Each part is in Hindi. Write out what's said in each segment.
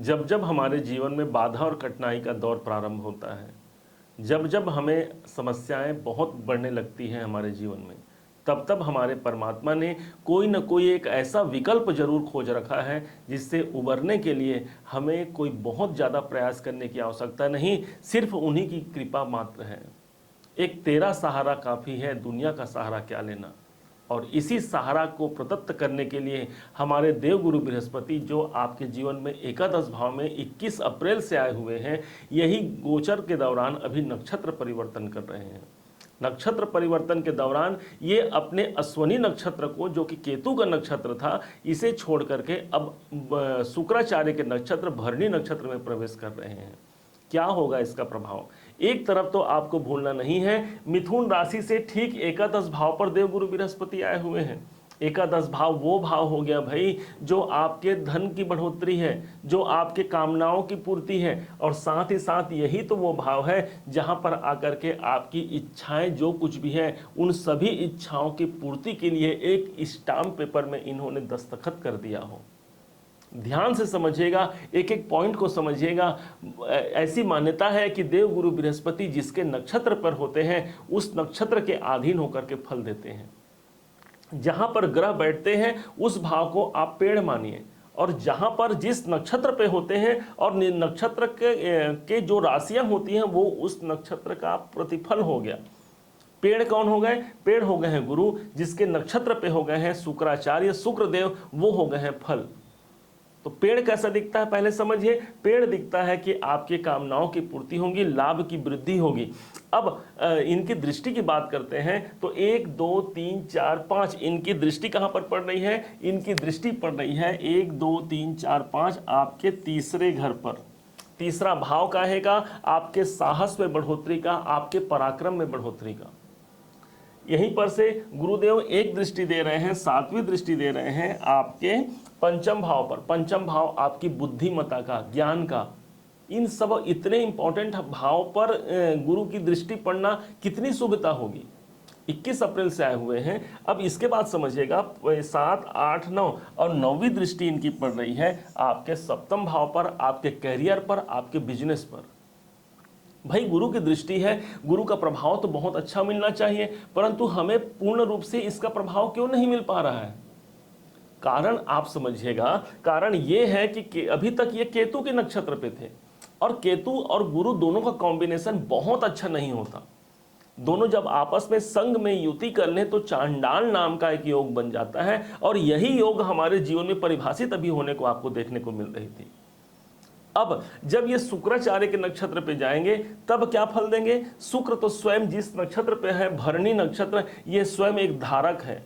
जब जब हमारे जीवन में बाधा और कठिनाई का दौर प्रारंभ होता है, जब जब हमें समस्याएं बहुत बढ़ने लगती हैं हमारे जीवन में, तब तब हमारे परमात्मा ने कोई न कोई एक ऐसा विकल्प जरूर खोज रखा है जिससे उबरने के लिए हमें कोई बहुत ज़्यादा प्रयास करने की आवश्यकता नहीं, सिर्फ उन्हीं की कृपा मात्र है। एक तेरा सहारा काफ़ी है, दुनिया का सहारा क्या लेना। और इसी सहारा को प्रदत्त करने के लिए हमारे देवगुरु बृहस्पति, जो आपके जीवन में एकादश भाव में 21 अप्रैल से आए हुए हैं, यही गोचर के दौरान अभी नक्षत्र परिवर्तन कर रहे हैं। नक्षत्र परिवर्तन के दौरान ये अपने अश्वनी नक्षत्र को, जो कि केतु का नक्षत्र था, इसे छोड़ करके अब शुक्राचार्य के नक्षत्र भरणी नक्षत्र में प्रवेश कर रहे हैं। क्या होगा इसका प्रभाव? एक तरफ तो आपको भूलना नहीं है, मिथुन राशि से ठीक एकादश भाव पर देवगुरु बृहस्पति आए हुए हैं। एकादश भाव वो भाव हो गया भाई जो आपके धन की बढ़ोतरी है, जो आपके कामनाओं की पूर्ति है, और साथ ही साथ यही तो वो भाव है जहां पर आकर के आपकी इच्छाएं जो कुछ भी है उन सभी इच्छाओं की पूर्ति के लिए एक स्टाम्प पेपर में इन्होंने दस्तखत कर दिया हो। ध्यान से समझिएगा, एक एक पॉइंट को समझिएगा। ऐसी मान्यता है कि देवगुरु बृहस्पति जिसके नक्षत्र पर होते हैं उस नक्षत्र के अधीन होकर के फल देते हैं। जहां पर ग्रह बैठते हैं उस भाव को आप पेड़ मानिए, और जहां पर जिस नक्षत्र पे होते हैं और नक्षत्र के जो राशियां होती हैं वो उस नक्षत्र का प्रतिफल हो गया। पेड़ कौन हो गए? पेड़ हो गए हैं गुरु, जिसके नक्षत्र पे हो गए हैं शुक्राचार्य, शुक्रदेव, वो हो गए हैं फल। तो पेड़ कैसा दिखता है पहले समझिए। पेड़ दिखता है कि आपकी कामनाओं की पूर्ति होगी, लाभ की वृद्धि होगी। अब इनकी दृष्टि की बात करते हैं तो 1 2 3 4 5 इनकी दृष्टि कहां पर पड़ रही है? इनकी दृष्टि पड़ रही है 1 2 3 4 5 आपके तीसरे घर पर। तीसरा भाव का हैगा आपके साहस में बढ़ोतरी का, आपके पराक्रम में बढ़ोतरी का। यहीं पर से गुरुदेव एक दृष्टि दे रहे हैं, 7वीं दृष्टि दे रहे हैं आपके पंचम भाव पर। पंचम भाव आपकी बुद्धिमत्ता का, ज्ञान का, इन सब इतने इंपॉर्टेंट भाव पर गुरु की दृष्टि पड़ना कितनी शुभता होगी। 21 अप्रैल से आए हुए हैं। अब इसके बाद समझिएगा 7 8 9 और 9वीं दृष्टि इनकी पड़ रही है आपके सप्तम भाव पर, आपके कैरियर पर, आपके बिजनेस पर। भाई गुरु की दृष्टि है, गुरु का प्रभाव तो बहुत अच्छा मिलना चाहिए, परंतु हमें पूर्ण रूप से इसका प्रभाव क्यों नहीं मिल पा रहा है? कारण आप समझिएगा, कारण ये है कि अभी तक ये केतु के नक्षत्र पे थे, और केतु और गुरु दोनों का कॉम्बिनेशन बहुत अच्छा नहीं होता। दोनों जब आपस में संग में युति कर लें तो चांडाल नाम का एक योग बन जाता है, और यही योग हमारे जीवन में परिभाषित अभी होने को आपको देखने को मिल रही थी। अब जब ये शुक्राचार्य के नक्षत्र पे जाएंगे तब क्या फल देंगे? शुक्र तो स्वयं जिस नक्षत्र पे है, भरणी नक्षत्र, ये स्वयं एक धारक है।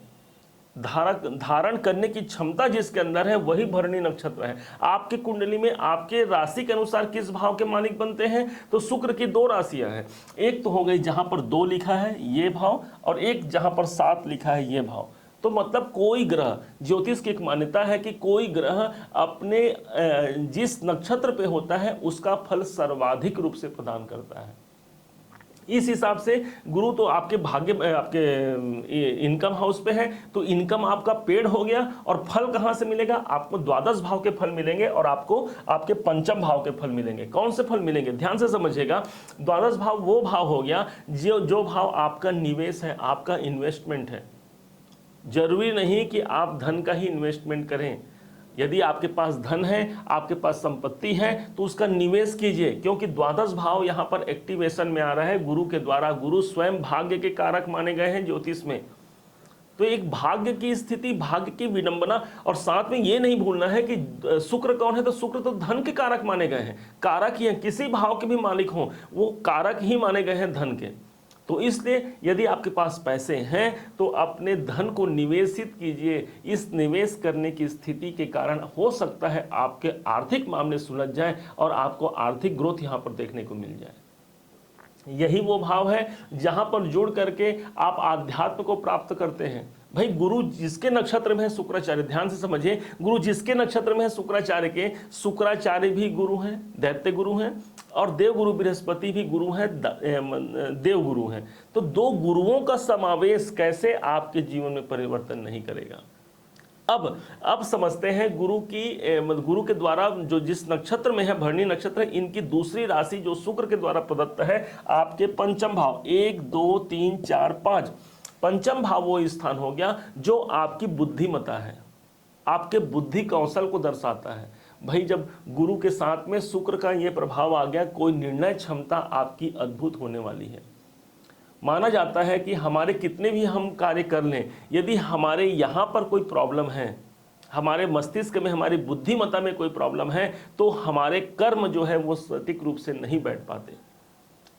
धारण करने की क्षमता जिसके अंदर है वही भरणी नक्षत्र है। आपकी कुंडली में आपके राशि के अनुसार किस भाव के मालिक बनते हैं? तो शुक्र की 2 राशियां हैं। एक तो हो गई जहां पर 2 लिखा है ये भाव, और एक जहां पर 7 लिखा है ये भाव। तो मतलब कोई ग्रह, ज्योतिष की एक मान्यता है कि कोई ग्रह अपने जिस नक्षत्र पे होता है उसका फल सर्वाधिक रूप से प्रदान करता है। इस हिसाब से गुरु तो आपके भाग्य, आपके इनकम हाउस पे है, तो इनकम आपका पेड़ हो गया, और फल कहां से मिलेगा? आपको द्वादश भाव के फल मिलेंगे, और आपको आपके पंचम भाव के फल मिलेंगे। कौन से फल मिलेंगे? ध्यान से समझिएगा। द्वादश भाव वो भाव हो गया जो भाव आपका निवेश है, आपका इन्वेस्टमेंट है। जरूरी नहीं कि आप धन का ही इन्वेस्टमेंट करें। यदि आपके पास धन है, आपके पास संपत्ति है, तो उसका निवेश कीजिए, क्योंकि द्वादश भाव यहाँ पर एक्टिवेशन में आ रहा है गुरु के द्वारा। गुरु स्वयं भाग्य के कारक माने गए हैं ज्योतिष में। तो एक भाग्य की स्थिति, भाग्य की विडंबना, और साथ में ये नहीं भूलना है कि शुक्र कौन है? तो शुक्र तो धन के कारक माने गए हैं। कारक ही है, किसी भाव के भी मालिक हों वो कारक ही माने गए हैं धन के। तो इसलिए यदि आपके पास पैसे हैं तो अपने धन को निवेशित कीजिए। इस निवेश करने की स्थिति के कारण हो सकता है आपके आर्थिक मामले सुलझ जाए और आपको आर्थिक ग्रोथ यहाँ पर देखने को मिल जाए। यही वो भाव है जहां पर जुड़ करके आप आध्यात्म को प्राप्त करते हैं। भाई गुरु जिसके नक्षत्र में है शुक्राचार्य, ध्यान से समझिए, गुरु जिसके नक्षत्र में है शुक्राचार्य के, शुक्राचार्य भी गुरु हैं, दैत्य गुरु हैं, और देवगुरु बृहस्पति भी गुरु हैं, देव गुरु हैं। तो 2 गुरुओं का समावेश कैसे आपके जीवन में परिवर्तन नहीं करेगा? अब समझते हैं गुरु के द्वारा जो जिस नक्षत्र में है, भरणी नक्षत्र है, इनकी दूसरी राशि जो शुक्र के द्वारा प्रदत्त है आपके पंचम भाव, 1 2 3 4 5, पंचम भाव वो स्थान हो गया जो आपकी बुद्धिमता है, आपके बुद्धि कौशल को दर्शाता है। भाई जब गुरु के साथ में शुक्र का ये प्रभाव आ गया, कोई निर्णय क्षमता आपकी अद्भुत होने वाली है। माना जाता है कि हमारे कितने भी हम कार्य कर लें, यदि हमारे यहाँ पर कोई प्रॉब्लम है, हमारे मस्तिष्क में, हमारी बुद्धिमत्ता में कोई प्रॉब्लम है, तो हमारे कर्म जो है वो सटीक रूप से नहीं बैठ पाते।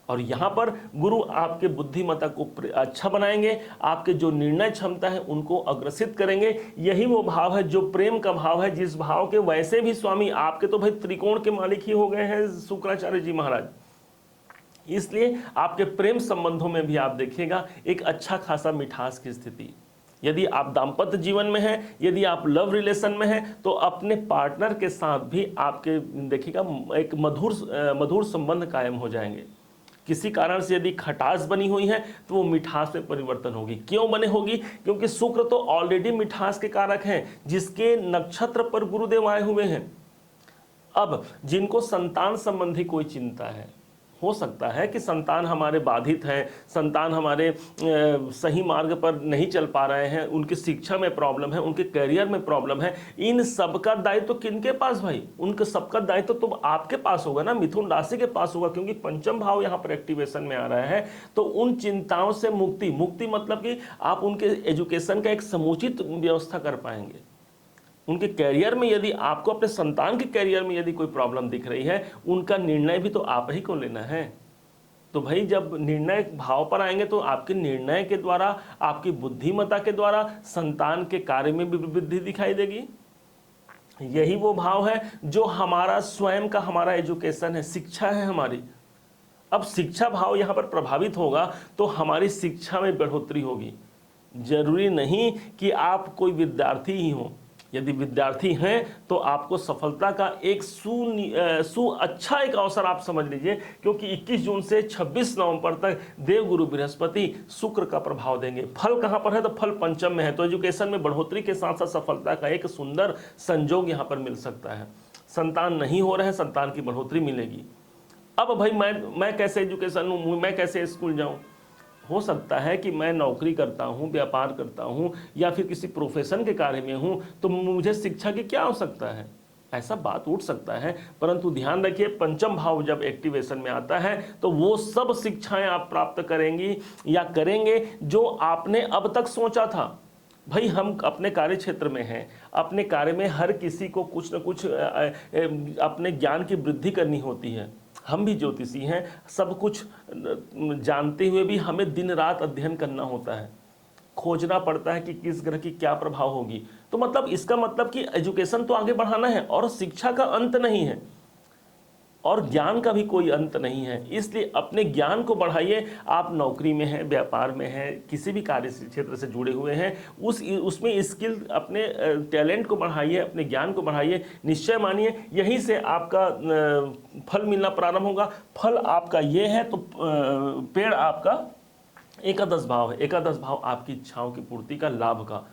और यहाँ पर गुरु आपके बुद्धिमत्ता को अच्छा बनाएंगे, आपके जो निर्णय क्षमता है उनको अग्रसित करेंगे। यही वो भाव है जो प्रेम का भाव है, जिस भाव के वैसे भी स्वामी आपके तो भाई त्रिकोण के मालिक ही हो गए हैं शुक्राचार्य जी महाराज। इसलिए आपके प्रेम संबंधों में भी आप देखिएगा एक अच्छा खासा मिठास की स्थिति। यदि आप दाम्पत्य जीवन में हैं, यदि आप लव रिलेशन में हैं, तो अपने पार्टनर के साथ भी आपके देखिएगा एक मधुर संबंध कायम हो जाएंगे। किसी कारण से यदि खटास बनी हुई है तो वो मिठास में परिवर्तन होगी। क्यों बने होगी? क्योंकि शुक्र तो ऑलरेडी मिठास के कारक हैं, जिसके नक्षत्र पर गुरुदेव आए हुए हैं। अब जिनको संतान संबंधी कोई चिंता है, हो सकता है कि संतान हमारे बाधित हैं, संतान हमारे सही मार्ग पर नहीं चल पा रहे हैं, उनकी शिक्षा में प्रॉब्लम है, उनके करियर में प्रॉब्लम है, इन सबका दायित्व तो किनके पास भाई? उनके सबका दायित्व तो आपके पास होगा ना, मिथुन राशि के पास होगा, क्योंकि पंचम भाव यहाँ पर एक्टिवेशन में आ रहा है। तो उन चिंताओं से मुक्ति मतलब कि आप उनके एजुकेशन का एक समुचित व्यवस्था कर पाएंगे। उनके कैरियर में, यदि आपको अपने संतान के कैरियर में यदि कोई प्रॉब्लम दिख रही है, उनका निर्णय भी तो आप ही को लेना है। तो भाई जब निर्णय भाव पर आएंगे तो आपके निर्णय के द्वारा, आपकी बुद्धिमत्ता के द्वारा संतान के कार्य में भी वृद्धि दिखाई देगी। यही वो भाव है जो हमारा स्वयं का, हमारा एजुकेशन है, शिक्षा है हमारी। अब शिक्षा भाव यहाँ पर प्रभावित होगा तो हमारी शिक्षा में बढ़ोतरी होगी। जरूरी नहीं कि आप कोई विद्यार्थी ही हो, यदि विद्यार्थी हैं तो आपको सफलता का एक अच्छा एक अवसर आप समझ लीजिए, क्योंकि 21 जून से 26 नवंबर तक देवगुरु बृहस्पति शुक्र का प्रभाव देंगे। फल कहां पर है? तो फल पंचम में है। तो एजुकेशन में बढ़ोतरी के साथ साथ सफलता का एक सुंदर संजोग यहां पर मिल सकता है। संतान नहीं हो रहे हैं, संतान की बढ़ोतरी मिलेगी। अब भाई मैं कैसे एजुकेशन हूँ, मैं कैसे स्कूल जाऊँ? हो सकता है कि मैं नौकरी करता हूं, व्यापार करता हूं, या फिर किसी प्रोफेशन के कार्य में हूं, तो मुझे शिक्षा की क्या आवश्यकता है? ऐसा बात उठ सकता है। परंतु ध्यान रखिए, पंचम भाव जब एक्टिवेशन में आता है तो वो सब शिक्षाएं आप प्राप्त करेंगी या करेंगे जो आपने अब तक सोचा था। भाई हम अपने कार्य क्षेत्र में हैं, अपने कार्य में हर किसी को कुछ न कुछ अपने ज्ञान की वृद्धि करनी होती है। हम भी ज्योतिषी हैं, सब कुछ जानते हुए भी हमें दिन रात अध्ययन करना होता है, खोजना पड़ता है कि किस ग्रह की क्या प्रभाव होगी। तो मतलब इसका मतलब कि एजुकेशन तो आगे बढ़ाना है, और शिक्षा का अंत नहीं है, और ज्ञान का भी कोई अंत नहीं है। इसलिए अपने ज्ञान को बढ़ाइए। आप नौकरी में हैं, व्यापार में हैं, किसी भी कार्य क्षेत्र से जुड़े हुए हैं, उसमें स्किल, अपने टैलेंट को बढ़ाइए, अपने ज्ञान को बढ़ाइए। निश्चय मानिए यहीं से आपका फल मिलना प्रारंभ होगा। फल आपका ये है तो पेड़ आपका एकादश भाव है। एकादश भाव आपकी इच्छाओं की पूर्ति का, लाभ का।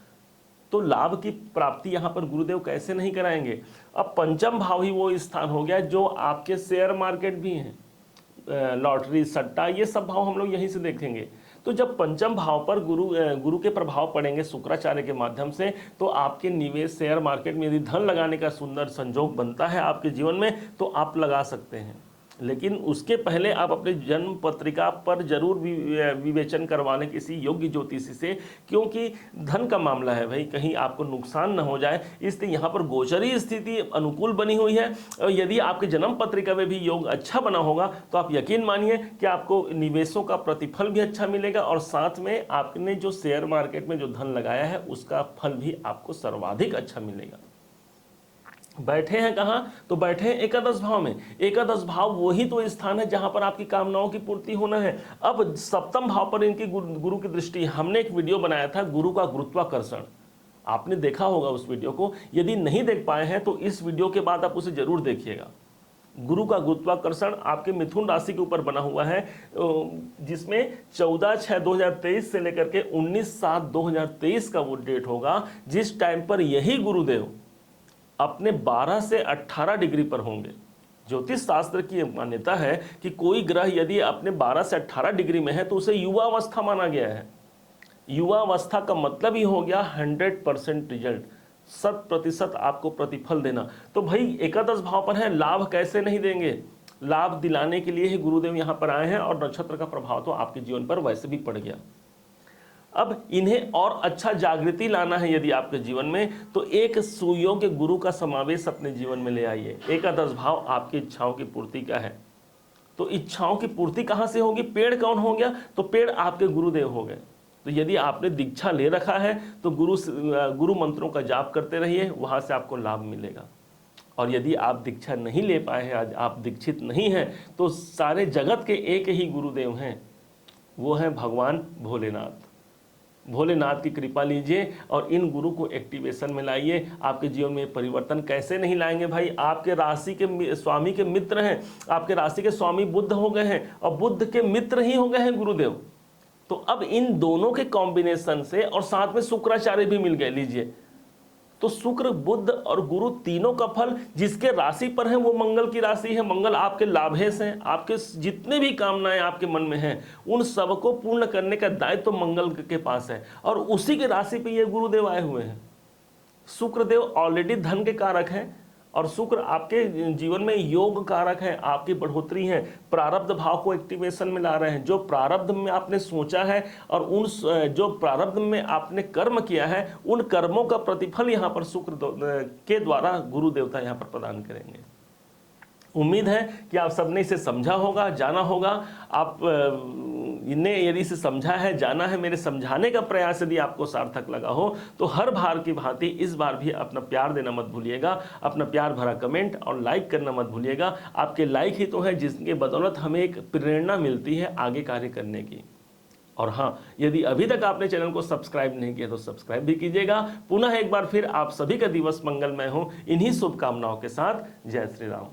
तो लाभ की प्राप्ति यहाँ पर गुरुदेव कैसे नहीं कराएंगे? अब पंचम भाव ही वो स्थान हो गया जो आपके शेयर मार्केट भी हैं, लॉटरी, सट्टा, ये सब भाव हम लोग यहीं से देखेंगे। तो जब पंचम भाव पर गुरु के प्रभाव पड़ेंगे शुक्राचार्य के माध्यम से, तो आपके निवेश शेयर मार्केट में यदि धन लगाने का सुंदर संजोग बनता है आपके जीवन में, तो आप लगा सकते हैं। लेकिन उसके पहले आप अपने जन्म पत्रिका पर जरूर विवेचन करवाने किसी योग्य ज्योतिषी से, क्योंकि धन का मामला है भाई, कहीं आपको नुकसान न हो जाए। इसलिए यहाँ पर गोचरी स्थिति अनुकूल बनी हुई है, और यदि आपके जन्म पत्रिका में भी योग अच्छा बना होगा तो आप यकीन मानिए कि आपको निवेशों का प्रतिफल भी अच्छा मिलेगा, और साथ में आपने जो शेयर मार्केट में जो धन लगाया है उसका फल भी आपको सर्वाधिक अच्छा मिलेगा। बैठे हैं कहाँ? तो बैठे हैं एकादश भाव में। एकादश भाव वही तो स्थान है जहां पर आपकी कामनाओं की पूर्ति होना है। अब सप्तम भाव पर इनकी गुरु की दृष्टि। हमने एक वीडियो बनाया था गुरु का गुरुत्वाकर्षण, आपने देखा होगा उस वीडियो को। यदि नहीं देख पाए हैं तो इस वीडियो के बाद आप उसे जरूर देखिएगा। गुरु का गुरुत्वाकर्षण आपके मिथुन राशि के ऊपर बना हुआ है, जिसमें 14/6/2023 से लेकर के 19/7/2023 का वो डेट होगा, जिस टाइम पर यही गुरुदेव अपने 12 से 18 डिग्री पर होंगे। ज्योतिष शास्त्र की मान्यता है कि कोई ग्रह यदि अपने 12 से 18 डिग्री में है तो उसे युवावस्था माना गया है। युवावस्था का मतलब ही हो गया 100% रिजल्ट, 100% आपको प्रतिफल देना। तो भाई एकादश भाव पर है, लाभ कैसे नहीं देंगे, लाभ दिलाने के लिए ही गुरुदेव यहाँ पर आए हैं, और नक्षत्र का प्रभाव तो आपके जीवन पर वैसे भी पड़ गया। अब इन्हें और अच्छा जागृति लाना है यदि आपके जीवन में, तो एक सुयोग्य गुरु का समावेश अपने जीवन में ले आइए। एकादश भाव आपकी इच्छाओं की पूर्ति का है, तो इच्छाओं की पूर्ति कहाँ से होगी? पेड़ कौन हो गया? तो पेड़ आपके गुरुदेव हो गए। तो यदि आपने दीक्षा ले रखा है तो गुरु मंत्रों का जाप करते रहिए, वहाँ से आपको लाभ मिलेगा। और यदि आप दीक्षा नहीं ले पाए हैं, आज आप दीक्षित नहीं हैं, तो सारे जगत के एक ही गुरुदेव हैं, वो हैं भगवान भोलेनाथ। भोलेनाथ की कृपा लीजिए और इन गुरु को एक्टिवेशन में लाइए। आपके जीवन में परिवर्तन कैसे नहीं लाएंगे भाई? आपके राशि के स्वामी के मित्र हैं, आपके राशि के स्वामी बुद्ध हो गए हैं, और बुद्ध के मित्र ही हो गए हैं गुरुदेव। तो अब इन दोनों के कॉम्बिनेशन से, और साथ में शुक्राचार्य भी मिल गए, लीजिए, तो शुक्र, बुद्ध और गुरु तीनों का फल जिसके राशि पर है वो मंगल की राशि है। मंगल आपके लाभेश हैं, आपके जितने भी कामनाएं आपके मन में हैं उन सबको पूर्ण करने का दायित्व तो मंगल के पास है, और उसी के राशि पे ये गुरुदेव आए हुए हैं। शुक्रदेव ऑलरेडी धन के कारक हैं, और शुक्र आपके जीवन में योग कारक है, आपकी बढ़ोतरी है, प्रारब्ध भाव को एक्टिवेशन में ला रहे हैं। जो प्रारब्ध में आपने सोचा है और उन जो प्रारब्ध में आपने कर्म किया है, उन कर्मों का प्रतिफल यहाँ पर शुक्र के द्वारा गुरु देवता यहाँ पर प्रदान करेंगे। उम्मीद है कि आप सबने इसे समझा होगा, जाना होगा। आप इन्हें यदि इसे समझा है, जाना है, मेरे समझाने का प्रयास यदि आपको सार्थक लगा हो, तो हर बार की भांति इस बार भी अपना प्यार देना मत भूलिएगा। अपना प्यार भरा कमेंट और लाइक करना मत भूलिएगा। आपके लाइक ही तो है जिसके बदौलत हमें एक प्रेरणा मिलती है आगे कार्य करने की। और हाँ, यदि अभी तक आपने चैनल को सब्सक्राइब नहीं किया तो सब्सक्राइब भी कीजिएगा। पुनः एक बार फिर आप सभी का दिवस मंगलमय हो, इन्हीं शुभकामनाओं के साथ। जय श्री राम।